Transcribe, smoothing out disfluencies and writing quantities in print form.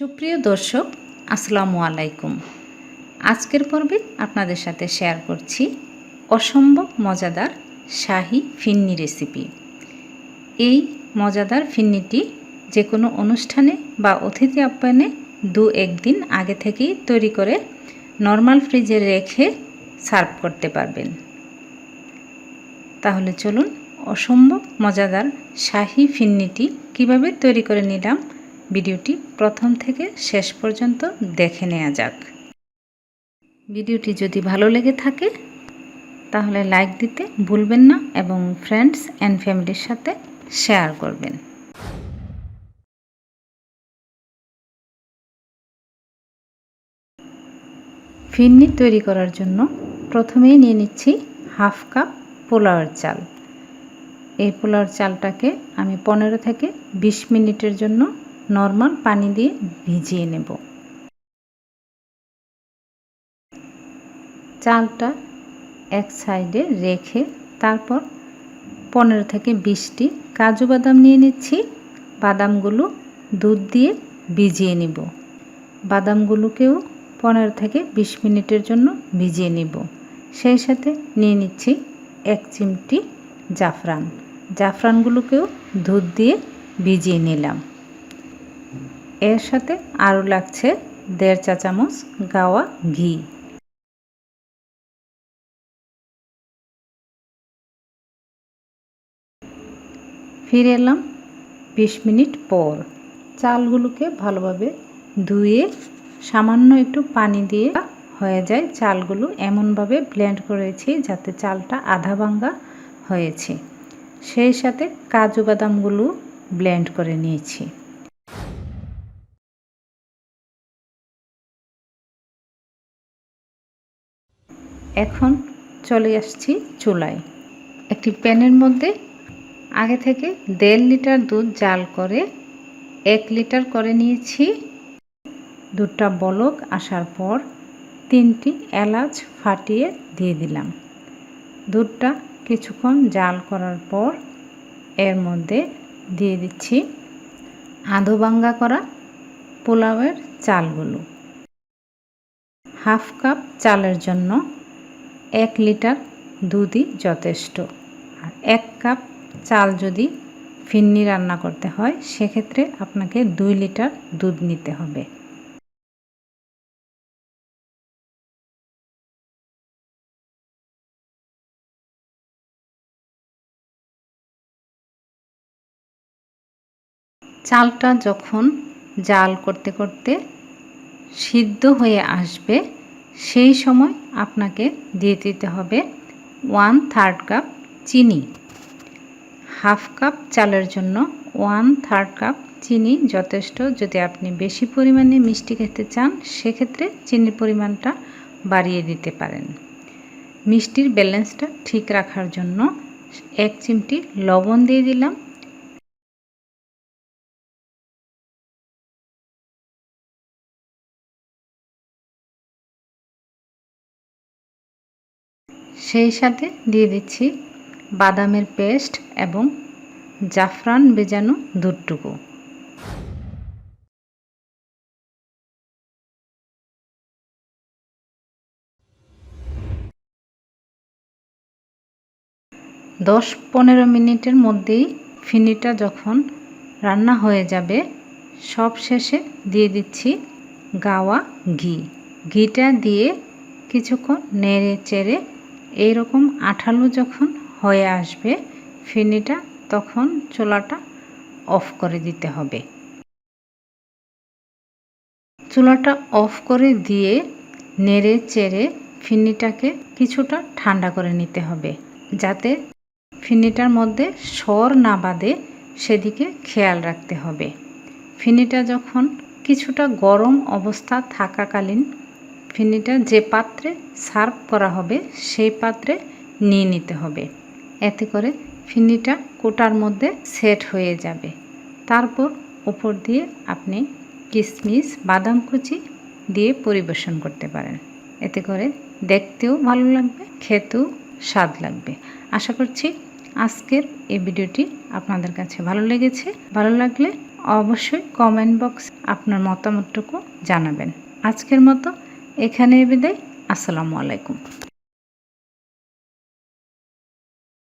সুপ্রিয় দর্শক, আসসালামু আলাইকুম। আজকের পর্বে আপনাদের সাথে শেয়ার করছি অসম্ভব মজাদার শাহি ফিন্নি রেসিপি। এই মজাদার ফিন্নিটি যে কোনো অনুষ্ঠানে বা অতিথি আপ্যায়নে 2-1 দিন আগে থেকেই তৈরি করে নর্মাল ফ্রিজে রেখে সার্ভ করতে পারবেন। তাহলে চলুন অসম্ভব মজাদার শাহি ফিন্নিটি কিভাবে তৈরি করে নিলাম ভিডিওটি প্রথম থেকে শেষ পর্যন্ত দেখে নেওয়া যাক। ভিডিওটি যদি ভালো লেগে থাকে তাহলে লাইক দিতে ভুলবেন না এবং ফ্রেন্ডস অ্যান্ড ফ্যামিলির সাথে শেয়ার করবেন। ফিরনি তৈরি করার জন্য প্রথমেই নিয়ে নিচ্ছি 1/2 কাপ পোলাওয়ের চাল। এই পোলাওর চালটাকে আমি 15 থেকে 20 মিনিটের জন্য নর্মাল পানি দিয়ে ভিজিয়ে নেব। চালটা এক সাইডে রেখে তারপর 15 থেকে 20টি কাজু বাদাম নিয়ে নিচ্ছি। বাদামগুলো দুধ দিয়ে ভিজিয়ে নিব। বাদামগুলোকেও 15 থেকে 20 মিনিটের জন্য ভিজিয়ে নিব। সেই সাথে নিয়ে নিচ্ছি 1 চিমটি জাফরান। জাফরানগুলোকেও দুধ দিয়ে ভিজিয়ে নিলাম। এর সাথে আরও লাগছে 1.5 চা চামচ গাওয়া ঘি। ফিরে এলাম 20 মিনিট পর। চালগুলোকে ভালোভাবে ধুয়ে সামান্য একটু পানি দিয়ে হয়ে যায়। চালগুলো এমনভাবে ব্লেন্ড করেছি যাতে চালটা আধা ভাঙা হয়েছে। সেই সাথে কাজু বাদামগুলো ব্লেন্ড করে নিয়েছি। এখন চলে আসছি চুলায়। একটি প্যানের মধ্যে আগে থেকে 1.5 লিটার দুধ জাল করে 1 লিটার করে নিয়েছি। দুধটা বলক আসার পর 3টি এলাচ ফাটিয়ে দিয়ে দিলাম। দুধটা কিছুক্ষণ জাল করার পর এর মধ্যে দিয়ে দিচ্ছি আধো ভাঙ্গা করা পোলাওয়ের চালগুলো। 1/2 কাপ চালের জন্য 1 লিটার দুধই যথেষ্ট। আর 1 কাপ চাল যদি ফিরনি রান্না করতে হয় সেক্ষেত্রে আপনাকে 2 লিটার দুধ নিতে হবে। চালটা যখন জাল করতে করতে সিদ্ধ হয়ে আসবে সেই সময় আপনাকে দিয়ে দিতে হবে 1/3 কাপ চিনি। 1/2 কাপ চালের জন্য 1/3 কাপ চিনি যথেষ্ট। যদি আপনি বেশি পরিমাণে মিষ্টি খেতে চান সেক্ষেত্রে চিনির পরিমাণটা বাড়িয়ে দিতে পারেন। মিষ্টির ব্যালেন্সটা ঠিক রাখার জন্য 1 চিমটি লবণ দিয়ে দিলাম। সেই সাথে দিয়ে দিচ্ছি বাদামের পেস্ট এবং জাফরান ভেজানো দুধটুকু। দশ 15 মিনিটের মধ্যেই ফিরনিটা যখন রান্না হয়ে যাবে সব শেষে দিয়ে দিচ্ছি গাওয়া ঘি। ঘিটা দিয়ে কিছুক্ষণ নেড়ে চেড়ে এইরকম আঠালো যখন হয়ে আসবে ফিরনিটা তখন চুলাটা অফ করে দিতে হবে। চুলাটা অফ করে দিয়ে নেড়ে চেড়ে ফিরনিটাকে কিছুটা ঠান্ডা করে নিতে হবে যাতে ফিরনিটার মধ্যে সর না বাঁধে সেদিকে খেয়াল রাখতে হবে। ফিরনিটা যখন কিছুটা গরম অবস্থা থাকাকালীন ফিরনিটা যে পাত্রে সার্ভ করা হবে সেই পাত্রে নিয়ে নিতে হবে। এতে করে ফিরনিটা কোটার মধ্যে সেট হয়ে যাবে। তারপর উপর দিয়ে আপনি কিশমিশ বাদাম কুচি দিয়ে পরিবেশন করতে পারেন। এতে করে দেখতেও ভালো লাগবে, খেতেও স্বাদ লাগবে। আশা করছি আজকের এই ভিডিওটি আপনাদের কাছে ভালো লেগেছে। ভালো লাগলে অবশ্যই কমেন্ট বক্সে আপনার মতামতটুকু জানাবেন। আজকের মতো এখানেই বিদায়। আসসালামু আলাইকুম।